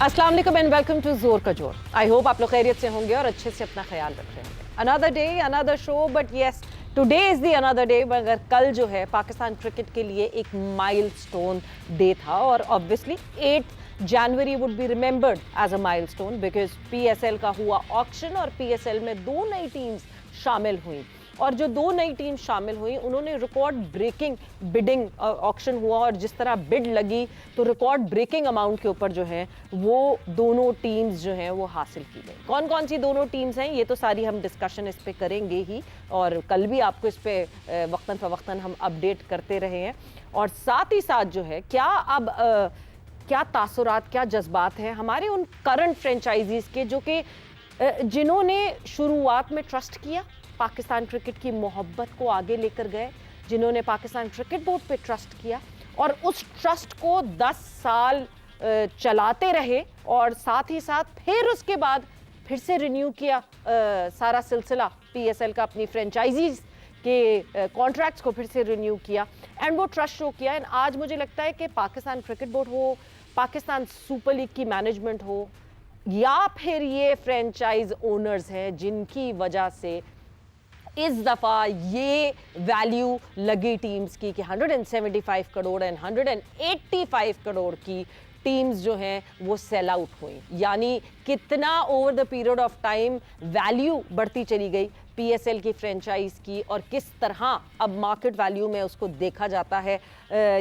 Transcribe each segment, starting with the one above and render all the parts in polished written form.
अस्सलाम वालेकुम and welcome to जोर का जोर। आई होप आप लोग खैरियत से होंगे और अच्छे से अपना ख्याल रख रहे होंगे। Another day another show, but yes today is the another day. मगर कल जो है पाकिस्तान क्रिकेट के लिए एक माइलस्टोन डे था और obviously 8 January would be remembered as a milestone because PSL का हुआ ऑक्शन और पीएसएल में 2 नई टीम्स शामिल हुई और जो 2 नई टीम शामिल हुई उन्होंने रिकॉर्ड ब्रेकिंग बिडिंग ऑक्शन हुआ और जिस तरह बिड लगी तो रिकॉर्ड ब्रेकिंग अमाउंट के ऊपर जो है वो दोनों टीम्स जो हैं वो हासिल की गई। कौन कौन सी दोनों टीम्स हैं ये तो सारी हम डिस्कशन इस पे करेंगे ही और कल भी आपको इस पे वक्तन फ़वक्तन हम अपडेट करते रहे हैं। और साथ ही साथ जो है क्या अब क्या तासुरात क्या जज्बात हैं हमारे उन करंट फ्रेंचाइजीज के जो कि जिन्होंने शुरुआत में ट्रस्ट किया, पाकिस्तान क्रिकेट की मोहब्बत को आगे लेकर गए, जिन्होंने पाकिस्तान क्रिकेट बोर्ड पे ट्रस्ट किया और उस ट्रस्ट को 10 साल चलाते रहे और साथ ही साथ फिर उसके बाद फिर से रिन्यू किया सारा सिलसिला पीएसएल का, अपनी फ्रेंचाइजीज के कॉन्ट्रैक्ट्स को फिर से रिन्यू किया एंड वो ट्रस्ट शो किया। एंड आज मुझे लगता है कि पाकिस्तान क्रिकेट बोर्ड हो, पाकिस्तान सुपर लीग की मैनेजमेंट हो या फिर ये फ्रेंचाइज ओनर्स हैं जिनकी वजह से इस दफ़ा ये वैल्यू लगी टीम्स की कि 175 करोड़ एंड 185 करोड़ की टीम्स जो हैं वो सेल आउट हुई। यानी कितना over the period of time value बढ़ती चली गई पीएसएल की फ्रेंचाइज की और किस तरह अब मार्केट वैल्यू में उसको देखा जाता है।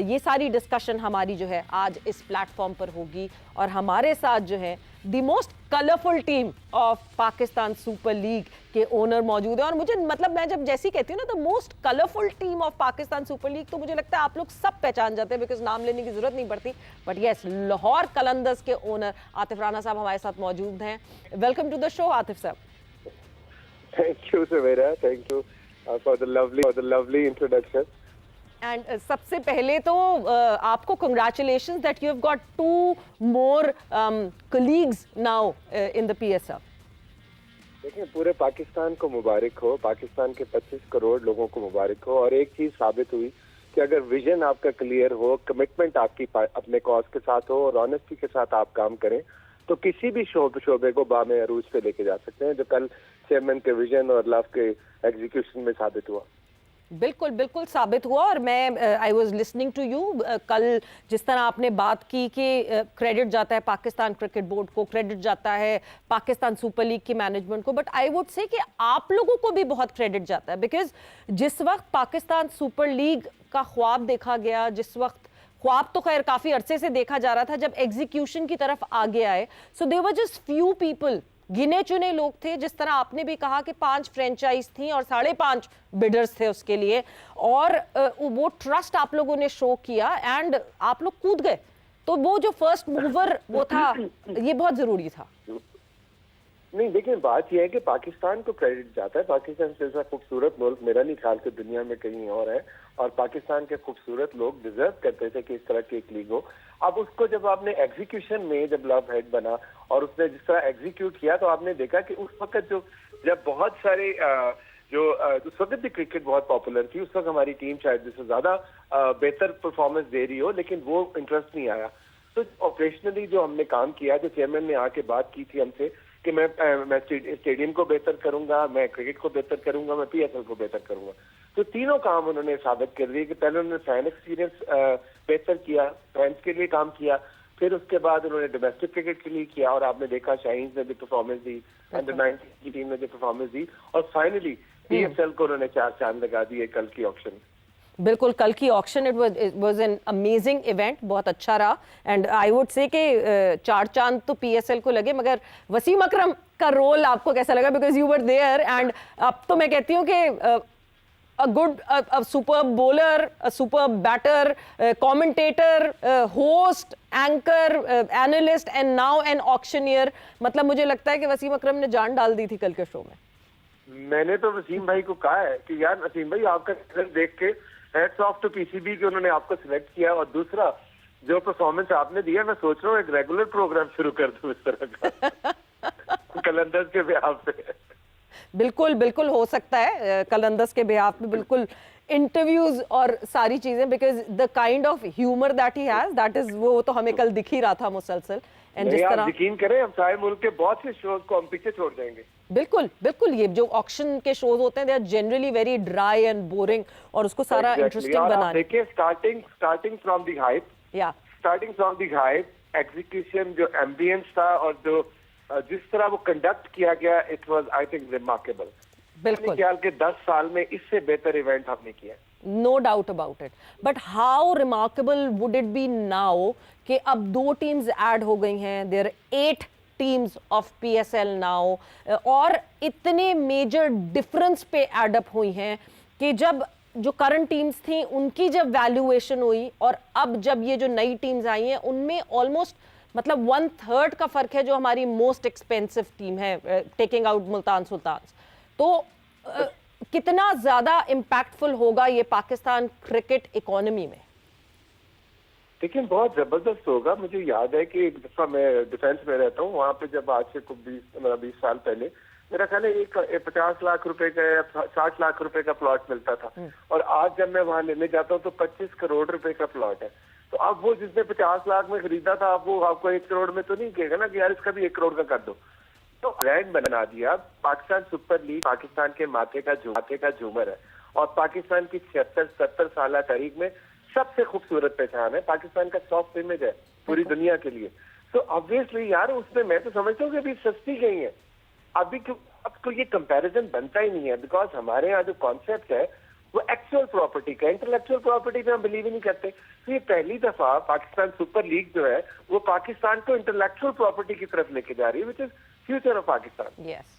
ये सारी डिस्कशन हमारी जो है आज इस प्लेटफॉर्म पर होगी और हमारे साथ जो है the most colourful team of Pakistan super league के ओनर मौजूद है। और मुझे मतलब मैं जब जैसी कहती हूँ ना the most colourful team of Pakistan super league तो मुझे लगता है आप लोग सब पहचान जाते हैं बिकॉज नाम लेने की जरूरत नहीं पड़ती। बट यस, लाहौर कलंदर्स के ओनर आतिफ राना साहब हमारे साथ मौजूद हैं। Welcome to the show Atif साहब। Thank you, Savera. Thank you for the lovely introduction. And सबसे पहले तो आपको congratulations that you have got 2 more colleagues now in the PSL. देखिए, पूरे पाकिस्तान को मुबारक हो, पाकिस्तान के 25 करोड़ लोगों को मुबारक हो। और एक चीज साबित हुई कि अगर विजन आपका क्लियर हो, कमिटमेंट आपकी अपने कॉज के साथ हो और ऑनेस्टी के साथ आप काम करें तो किसी भी शोबे को बामे अरूज पे लेके जा सकते हैं, जो कल चेयरमैन के विजन और लव के एग्जीक्यूशन में साबित हुआ। बिल्कुल बिल्कुल साबित हुआ। और मैं I was listening to you कल जिस तरह आपने बात की कि क्रेडिट जाता है पाकिस्तान क्रिकेट बोर्ड को, क्रेडिट जाता है पाकिस्तान सुपर लीग की मैनेजमेंट को, बट आई वुड से कि आप लोगों को भी बहुत क्रेडिट जाता है बिकॉज जिस वक्त पाकिस्तान सुपर लीग का ख्वाब देखा गया, जिस वक्त ख्वाब तो खैर काफी अरसे से देखा जा रहा था, जब एग्जीक्यूशन की तरफ आगे आए so there were just few people, गिने चुने लोग थे। जिस तरह आपने भी कहा कि 5 फ्रेंचाइज थी और 5.5 बिडर्स थे उसके लिए और वो ट्रस्ट आप लोगों ने शो किया एंड आप लोग कूद गए। तो वो जो फर्स्ट मूवर वो था ये बहुत जरूरी था। नहीं, देखिए बात यह है कि पाकिस्तान को क्रेडिट जाता है। पाकिस्तान से ऐसा खूबसूरत मुल्क मेरा नहीं ख्याल कि दुनिया में कहीं और है और पाकिस्तान के खूबसूरत लोग डिजर्व करते थे कि इस तरह की एक लीग हो। अब उसको जब आपने एग्जीक्यूशन में जब लव हेड बना और उसने जिस तरह एग्जीक्यूट किया तो आपने देखा कि उस वक्त जब बहुत सारे उस वक्त भी क्रिकेट बहुत पॉपुलर थी, उस वक्त हमारी टीम शायद जिससे ज्यादा बेहतर परफॉर्मेंस दे रही हो, लेकिन वो इंटरेस्ट नहीं आया। तो ऑपरेशनली जो हमने काम किया, जो चेयरमैन ने आके बात की थी हमसे कि मैं स्टेडियम को बेहतर करूंगा, मैं क्रिकेट को बेहतर करूंगा, मैं पीएसएल को बेहतर करूंगा, तो तीनों काम उन्होंने साबित कर दिए कि पहले उन्होंने फैन एक्सपीरियंस बेहतर किया, फैंस के लिए काम किया, फिर उसके बाद उन्होंने डोमेस्टिक क्रिकेट के लिए किया और आपने देखा शाहीन ने भी परफॉर्मेंस दी, अंडर 19 की टीम ने भी परफॉर्मेंस दी और फाइनली पीएसएल को उन्होंने 4 चांद लगा दिए कल की ऑक्शन। बिल्कुल, कल की auction it was an amazing event, बहुत अच्छा रहा एंड आई वुड से कि 4 चांद तो पीएसएल को लगे। मगर वसीम अकरम का रोल आपको कैसा लगा because you were there and अब तो मैं कहती हूँ कि a superb bowler, a superb batter, commentator, host, anchor, analyst and now an auctioneer। मतलब मुझे लगता है कि वसीम अकरम ने जान डाल दी थी कल के शो में। मैंने तो वसीम भाई को कहा है कि यार वसीम भाई आपका रिजल्ट देख के हैट्स ऑफ टू पीसीबी कि उन्होंने आपको सिलेक्ट किया और दूसरा जो परफॉर्मेंस आपने दिया, मैं सोच रहा हूँ एक रेगुलर प्रोग्राम शुरू कर दूं इस तरह का कलंदर्स के बिहाफ पे। बिल्कुल बिल्कुल हो सकता है कलंदर्स के बिहाफ में बिल्कुल इंटरव्यूज और सारी चीजें because the kind of humour that he has that is वो तो हमें कल दिख ही रहा था मुसलसल एंड जिस आप तरह यकीन करें हम सारे मुल्क के बहुत से शोज को हम पीछे छोड़ देंगे। बिल्कुल बिल्कुल, ये जो ऑक्शन के शोज होते हैं they are generally very dry and boring, और उसको सारा इंटरेस्टिंग बनाने। देखिए starting from the hype, execution, जो एम्बियंस था और जो जिस तरह वो कंडक्ट किया गया, it was I think remarkable. बिल्कुल, ख्याल के 10 साल में इससे बेहतर इवेंट हमने किया। No doubt about it, but how remarkable would it be now कि अब 2 टीम्स ऐड हो गई हैं, there 8 teams of PSL now, और इतने मेजर डिफरेंस पे एड अप हुई हैं कि जब जो करंट टीम्स थी उनकी जब वैल्यूएशन हुई और अब जब ये जो नई टीम्स आई हैं उनमें ऑलमोस्ट मतलब 1/3 का फर्क है जो हमारी मोस्ट एक्सपेंसिव टीम है, टेकिंग आउट मुल्तान सुल्तान्स। तो कितना ज्यादा इम्पैक्टफुल होगा ये पाकिस्तान क्रिकेट इकोनॉमी में? लेकिन बहुत जबरदस्त होगा। मुझे याद है कि एक दफा मैं डिफेंस में रहता हूँ, वहाँ पे जब आज से कुछ 20 साल पहले मेरा ख्याल है एक 50 लाख रुपए का या 60 लाख रुपए का प्लॉट मिलता था, और आज जब मैं वहाँ लेने जाता हूँ तो 25 करोड़ रुपए का प्लॉट है। तो अब वो जिसने 50 लाख में खरीदा था, अब वो आपको 1 करोड़ में तो नहीं कहेगा ना कि यार इसका भी 1 करोड़ का कर दो। तो ब्रांड बना दिया। पाकिस्तान सुपर लीग पाकिस्तान के माथे का झूमर है, और पाकिस्तान की 76-70 साल तारीख में सबसे खूबसूरत पहचान है। पाकिस्तान का सॉफ्ट इमेज है पूरी दुनिया के लिए। तो ऑब्वियसली यार उसमें मैं तो समझता हूँ कि अभी सस्ती गई है, अभी अब तो ये कंपैरिजन बनता ही नहीं है, बिकॉज हमारे यहाँ जो कॉन्सेप्ट है वो एक्चुअल प्रॉपर्टी का, इंटेलेक्चुअल प्रॉपर्टी पे हम बिलीव ही नहीं करते। तो ये पहली दफा पाकिस्तान सुपर लीग जो है वो पाकिस्तान को इंटेलेक्चुअल प्रॉपर्टी की तरफ लेके जा रही है, which is future of Pakistan. Yes,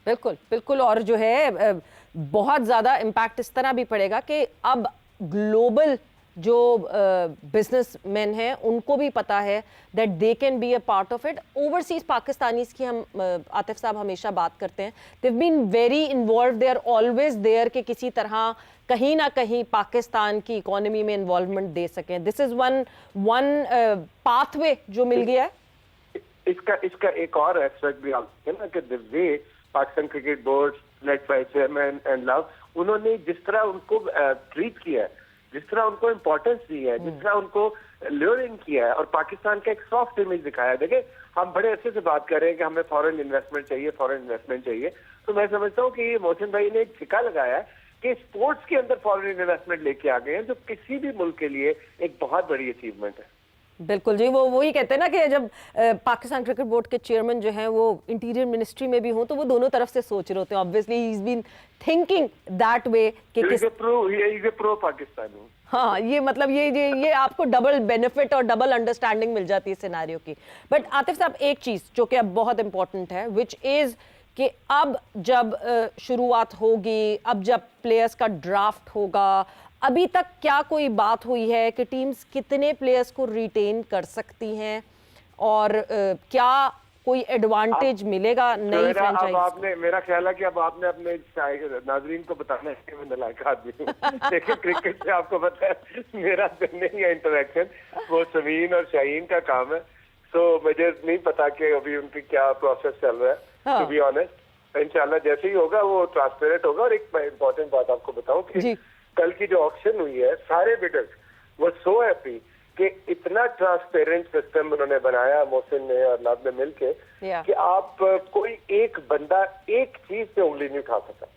बिल्कुल बिल्कुल, और जो है बहुत ज्यादा इम्पैक्ट इस तरह भी पड़ेगा कि अब ग्लोबल जो बिजनेसमैन हैं उनको भी पता है that they can be a part of it. Overseas Pakistanis की हम आतिफ साहब हमेशा बात करते हैं, they have been very involve, they are always there कि किसी तरह कहीं ना कहीं पाकिस्तान की इकोनॉमी में इन्वॉल्वमेंट दे सकें। दिस इज वन पाथवे जो मिल गया है। इसका एक और एस्पेक्ट भी आप है ना कि the way Pakistan cricket board led by chairman and love, उन्होंने जिस तरह उनको ट्रीट किया है, जिस तरह उनको इम्पोर्टेंस दी है, जिस तरह उनको ल्योरिंग किया है और पाकिस्तान का एक सॉफ्ट इमेज दिखाया है। देखिए हम बड़े अच्छे से बात कर रहे हैं कि हमें फॉरेन इन्वेस्टमेंट चाहिए, तो मैं समझता हूँ कि मोहसिन भाई ने एक छिका लगाया है कि स्पोर्ट्स के अंदर फॉरेन इन्वेस्टमेंट लेके आ गए हैं, जो किसी भी मुल्क के लिए एक बहुत बड़ी अचीवमेंट है। बिल्कुल जी, वो वही कहते हैं ना कि जब पाकिस्तान क्रिकेट बोर्ड के चेयरमैन जो हैं वो इंटीरियर मिनिस्ट्री में भी हों तो वो दोनों तरफ से सोच रहे होते हैं। Obviously he is been thinking that way कि किस प्रो पाकिस्तानी। हाँ, ये मतलब ये आपको डबल बेनिफिट और डबल अंडरस्टैंडिंग मिल जाती है सिनेरियो की। बट आतिफ साहब, एक चीज जो कि अब बहुत इंपॉर्टेंट है, विच इज कि अब जब शुरुआत होगी, अब जब प्लेयर्स का ड्राफ्ट होगा, अभी तक क्या कोई बात हुई है कि टीम्स कितने प्लेयर्स को रिटेन कर सकती हैं और क्या कोई एडवांटेज मिलेगा नई फ्रेंचाइज? आपने, मेरा ख्याल है कि अब आपने अपने नाजरीन को बताना है कि मैं नालायक आदमी हूँ। लेकिन क्रिकेट से आपको पता है मेरा नहीं है इंटरेक्शन, वो समीन और शाहीन का काम है। तो मुझे नहीं पता कि अभी उनकी क्या प्रोसेस चल रहा है, टू बी ऑनेस्ट। इंशाल्लाह जैसे ही होगा वो ट्रांसपेरेंट होगा। और एक इम्पोर्टेंट बात आपको बताऊं कि कल की जो ऑक्शन हुई है, सारे बिडर्स वो सो हैप्पी कि इतना ट्रांसपेरेंट सिस्टम उन्होंने बनाया, मोहसिन ने और नाब ने मिलके, कि आप कोई एक बंदा एक चीज पे उंगली नहीं उठा सका।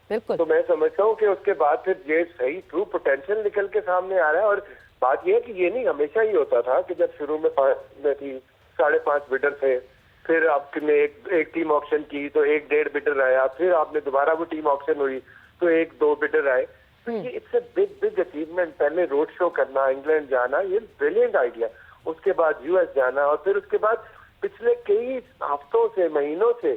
बिल्कुल। तो मैं समझता हूँ कि उसके बाद फिर ये सही ट्रू पोटेंशियल निकल के सामने आ रहा है। और बात यह है कि ये नहीं हमेशा ही होता था कि जब शुरू में 5 में थी 5.5 बिडर थे, फिर आपने एक टीम ऑक्शन की तो 1-1.5 बिडर आया, फिर आपने दोबारा वो टीम ऑक्शन हुई तो 1-2 बिडर आए। तो ये इट्स अ बिग अचीवमेंट। पहले रोड शो करना, इंग्लैंड जाना, ये ब्रिलियंट आइडिया। उसके बाद यूएस जाना, और फिर उसके बाद पिछले कई हफ्तों से, महीनों से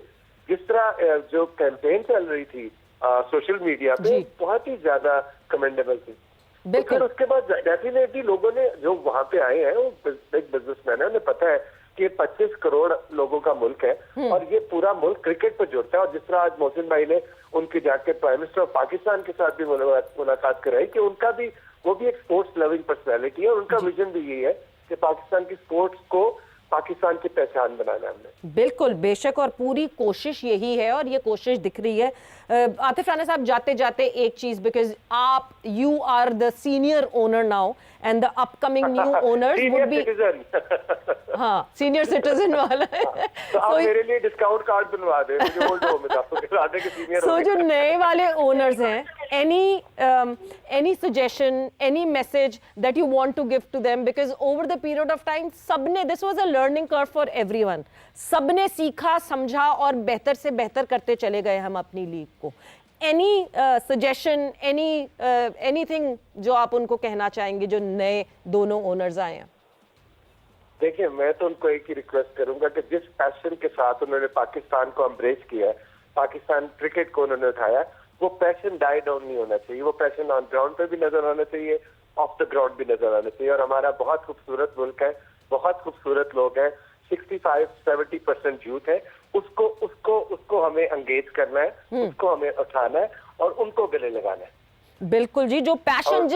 जिस तरह जो कैंपेन चल रही थी सोशल मीडिया पे, बहुत ही ज्यादा कमेंडेबल थी। तो फिर उसके बाद डेफिनेटली लोगों ने जो वहां पे आए हैं वो बिग बिजनेसमैन है, उन्हें पता है कि 25 करोड़ लोगों का मुल्क है और ये पूरा मुल्क क्रिकेट पर जुड़ता है। और जिस तरह आज मोहसिन भाई ने उनके जाके प्राइम मिनिस्टर ऑफ पाकिस्तान के साथ भी मुलाकात कराई कि उनका भी, वो भी एक स्पोर्ट्स लविंग पर्सनैलिटी है और उनका विजन भी यही है कि पाकिस्तान की स्पोर्ट्स को पाकिस्तान की पहचान बनाना है हमने। बिल्कुल, बेशक, और पूरी कोशिश यही है और ये कोशिश दिख रही है। आतिफ राना साहब, जाते जाते एक चीज, बिकॉज आप you are the senior owner now and the upcoming new owners would be, हाँ, सीनियर सिटीजन वाला तो आप मेरे लिए डिस्काउंट कार्ड बनवा दें, मुझे ओल्ड होम में आपको दिला दें कि सीनियर सो जो नए वाले ओनर्स हैं, any suggestion, any message that you want to give to them, because over the period of time सबने, this was a learning curve for everyone, सबने सीखा, समझा और बेहतर से बेहतर करते चले गए हम अपनी लीग को। any suggestion, anything जो आप उनको कहना चाहेंगे जो नए दोनों ओनर्स आए हैं? देखिए, मैं तो उनको एक ही रिक्वेस्ट करूंगा कि जिस पैशन के साथ उन्होंने पाकिस्तान को एम्ब्रेस किया है, पाकिस्तान क्रिकेट को उन्होंने उठाया, वो पैशन डाई डाउन नहीं होना चाहिए। वो पैशन ऑन ग्राउंड पे भी नजर आना चाहिए, ऑफ द ग्राउंड भी नजर आना चाहिए। और हमारा बहुत खूबसूरत मुल्क है, बहुत खूबसूरत लोग हैं, 65-70% यूथ है, उसको हमें एंगेज करना है, उसको हमें उठाना है और उनको गले लगाना है। बिल्कुल जी, जो पैशन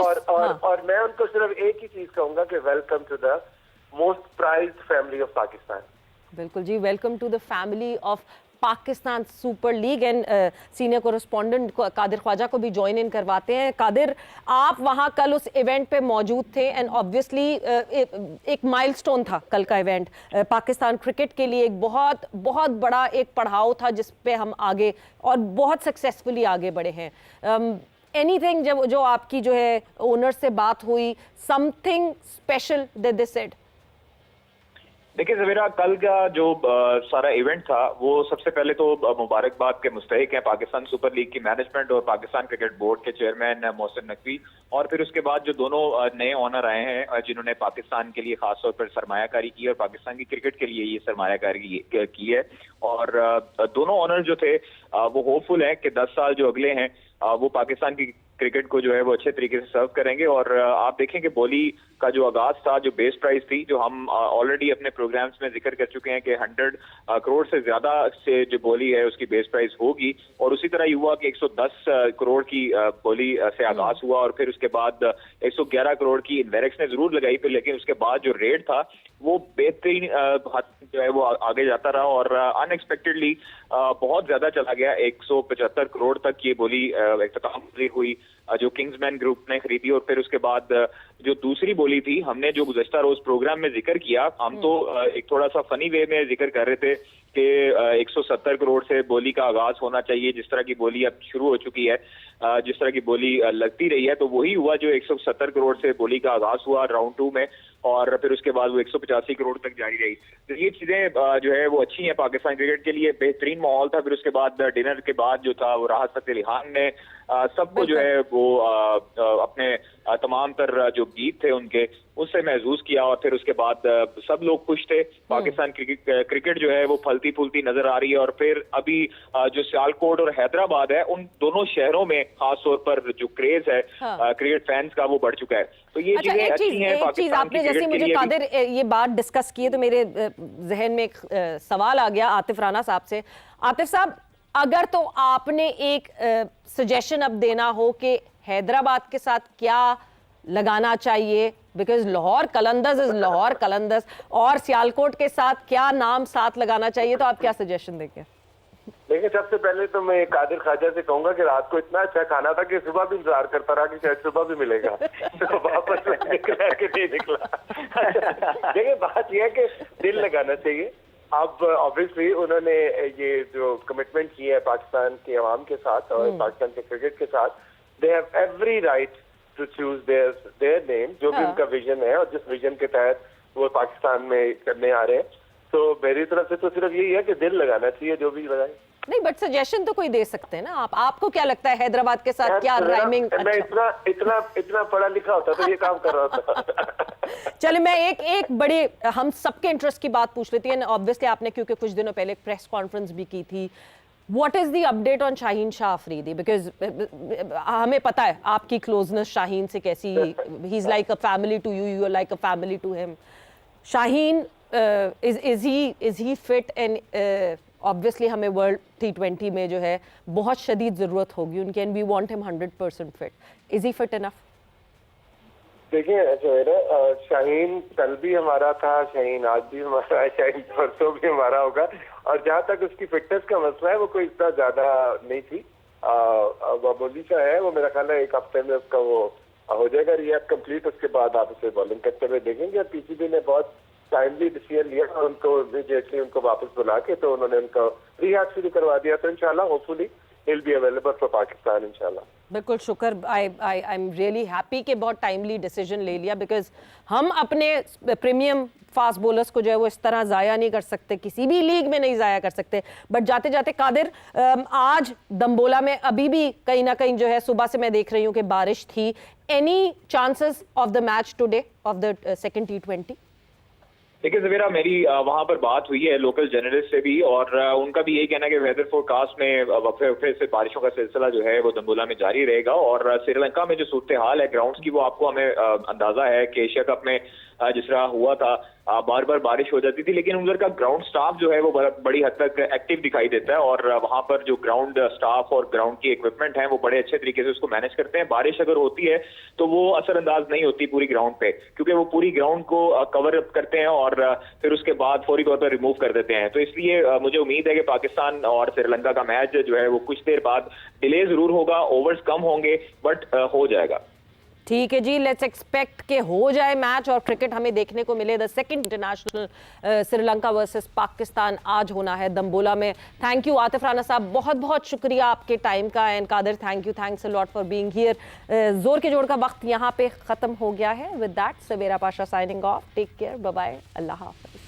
और मैं उनको सिर्फ एक ही चीज कहूंगा कि welcome to the most prized family of Pakistan. बिल्कुल जी, welcome to the family of Pakistan super league. And senior correspondent Qadir Khawaja को भी ज्वाइन इन करवाते हैं। कादिर, आप वहां कल उस इवेंट पे मौजूद थे एंड ऑब्वियसली एक माइलस्टोन था कल का इवेंट, पाकिस्तान क्रिकेट के लिए एक बहुत बहुत बड़ा एक पड़ाव था जिस पे हम आगे और बहुत सक्सेसफुली आगे बढ़े हैं। एनीथिंग जो आपकी जो है ओनर से बात हुई, something special that they said? देखिए ज़वेरा, कल का जो सारा इवेंट था वो सबसे पहले तो मुबारकबाद के मुस्तहिक हैं पाकिस्तान सुपर लीग की मैनेजमेंट और पाकिस्तान क्रिकेट बोर्ड के चेयरमैन मोहसिन नकवी, और फिर उसके बाद जो दोनों नए ओनर आए हैं जिन्होंने पाकिस्तान के लिए खासतौर पर सरमायाकारी की और पाकिस्तान की क्रिकेट के लिए ये सरमायाकारी की है। और दोनों ओनर जो थे वो होपफुल है कि 10 साल जो अगले हैं वो पाकिस्तान की क्रिकेट को जो है वो अच्छे तरीके से सर्व करेंगे। और आप देखें कि बोली का जो आगाज था, जो बेस प्राइस थी, जो हम ऑलरेडी अपने प्रोग्राम्स में जिक्र कर चुके हैं कि 100 करोड़ से ज्यादा से जो बोली है उसकी बेस प्राइस होगी, और उसी तरह ये हुआ कि 110 करोड़ की बोली से आगाज हुआ और फिर उसके बाद 111 करोड़ की इनवेरेक्स ने जरूर लगाई फिर, लेकिन उसके बाद जो रेट था वो बेहतरीन जो है वो आगे जाता रहा और अनएक्सपेक्टेडली बहुत ज्यादा चला गया। 175 करोड़ तक ये बोली इख्तिताम हुई जो किंग्समैन ग्रुप ने खरीदी। और फिर उसके बाद जो दूसरी बोली थी, हमने जो गुज़श्ता रोज प्रोग्राम में जिक्र किया, हम तो एक थोड़ा सा फनी वे में जिक्र कर रहे थे कि 170 करोड़ से बोली का आगाज होना चाहिए, जिस तरह की बोली अब शुरू हो चुकी है, जिस तरह की बोली लगती रही है, तो वही हुआ जो 170 करोड़ से बोली का आगाज हुआ राउंड 2 में, और फिर उसके बाद वो 185 करोड़ तक जारी रही। तो ये चीजें जो है वो अच्छी हैं पाकिस्तान क्रिकेट के लिए, बेहतरीन माहौल था। फिर उसके बाद डिनर के बाद जो था वो राहत फतेह अली खान ने सबको जो है वो अपने तमाम तर जो गीत थे उनके उससे महसूस किया, और फिर उसके बाद सब लोग खुश थे। पाकिस्तान क्रिकेट जो है वो फलती फूलती नजर आ रही है। और फिर अभी जो सियालकोट और हैदराबाद है, उन दोनों शहरों में खासतौर पर जो क्रेज है क्रिकेट फैंस का वो बढ़ चुका है। तो ये चीजें अच्छी हैं पाकिस्तान की क्रिकेट के लिए। कादिर, ये बात डिस्कस की है तो मेरे जहन में एक सवाल आ गया आतिफ राना साहब से। आतिफ साहब, अगर तो आपने एक सजेशन अब देना हो कि हैदराबाद के साथ क्या लगाना चाहिए, बिकॉज लाहौर कलंदर्स इज लाहौर कलंदर्स, और सियालकोट के साथ क्या नाम साथ लगाना चाहिए, तो आप क्या सजेशन देंगे? देखिए, सबसे पहले तो मैं कादिर ख्वाजा से कहूंगा कि रात को इतना अच्छा खाना था कि सुबह भी इंतजार करता रहा कि शायद सुबह भी मिलेगा तो वापस निकला कि नहीं निकला। देखिए, बात यह है कि दिल लगाना चाहिए। अब ऑब्वियसली उन्होंने ये जो कमिटमेंट की है पाकिस्तान के अवाम के साथ और पाकिस्तान के क्रिकेट के साथ, they have every right to choose their name, जो भी उनका विजन है और जिस विजन के तहत वो पाकिस्तान में करने आ रहे हैं। तो मेरी तरफ से तो सिर्फ यही है कि दिल लगाना चाहिए जो भी लगाए। नहीं, बट सजेशन तो कोई दे सकते हैं ना। आपको क्या लगता है हैदराबाद के साथ क्या राइमिंग? मैं इतना पढ़ा लिखा होता तो ये काम कर रहा था। चले, मैं एक बड़े हम सबके इंटरेस्ट की बात पूछ लेती है। ऑब्वियसली आपने क्योंकि कुछ दिनों पहले प्रेस कॉन्फ्रेंस भी की थी, what is the update on Shaheen Shah Afridi? Because हमें पता है आपकी क्लोजनेस शाहीन से कैसी, he is like a family to you, you are like a family to him. Shaheen is he fit? And obviously हमें वर्ल्ड T20 में जो है बहुत शदीद ज़रूरत होगी उनकी, and we want him 100% fit. Is he fit enough? देखिए सवेरा, शाहीन कल भी हमारा था, शाहीन आज भी हमारा है, शाहीन परसों भी हमारा होगा। और जहाँ तक उसकी फिटनेस का मसला है, वो कोई इतना ज्यादा नहीं थी, मामूली सा है। वो मेरा ख्याल है 1 हफ्ते में उसका वो हो जाएगा रिहैब कंप्लीट। उसके बाद आप उसे बॉलिंग करते हुए देखेंगे। और पीसीबी ने बहुत टाइमली डिसीजन लिया और उनको इमीडिएटली उनको वापस बुला के तो उन्होंने उनका रिहैब शुरू करवा दिया। तो इंशाल्लाह hopefully he'll be available for Pakistan इंशाल्लाह। बिल्कुल, शुक्र। आई एम रियली हैप्पी कि बहुत टाइमली डिसीजन ले लिया, बिकॉज हम अपने प्रीमियम फास्ट बॉलर्स को जो है वो इस तरह ज़ाया नहीं कर सकते, किसी भी लीग में नहीं ज़ाया कर सकते। बट जाते जाते कादिर, आज दम्बोला में अभी भी कहीं ना कहीं जो है, सुबह से मैं देख रही हूँ कि बारिश थी। Any chances of the match today, of the second T20? देखिए ज़वेरा, मेरी वहाँ पर बात हुई है लोकल जर्नलिस्ट से भी, और उनका भी यही कहना है कि वेदर फोरकास्ट में वक्फे वक्फे से बारिशों का सिलसिला जो है वो दम्बोला में जारी रहेगा। और श्रीलंका में जो सूरत हाल है ग्राउंड्स की, वो आपको हमें अंदाजा है कि एशिया कप में जिस तरह हुआ था, बार बार बारिश हो जाती थी, लेकिन उधर का ग्राउंड स्टाफ जो है वो बड़ी हद तक एक्टिव दिखाई देता है। और वहाँ पर जो ग्राउंड स्टाफ और ग्राउंड की इक्विपमेंट है वो बड़े अच्छे तरीके से उसको मैनेज करते हैं। बारिश अगर होती है तो वो असरअंदाज नहीं होती पूरी ग्राउंड पे, क्योंकि वो पूरी ग्राउंड को कवर अप करते हैं और फिर उसके बाद फौरी तौर पर रिमूव कर देते हैं। तो इसलिए मुझे उम्मीद है कि पाकिस्तान और श्रीलंका का मैच जो है वो कुछ देर बाद डिले जरूर होगा, ओवर्स कम होंगे, बट हो जाएगा। ठीक है जी, लेट्स एक्सपेक्ट के हो जाए मैच और क्रिकेट हमें देखने को मिले। The second international Sri Lanka versus Pakistan आज होना है दम्बोला में। थैंक यू आतिफ राना साहब, बहुत बहुत शुक्रिया आपके टाइम का। And Qadir, thank you, thanks a lot for being here. जोर के जोड़ का वक्त यहाँ पे खत्म हो गया है। With that, Savera Pasha signing off. Take care, bye bye, अल्लाह हाफिज।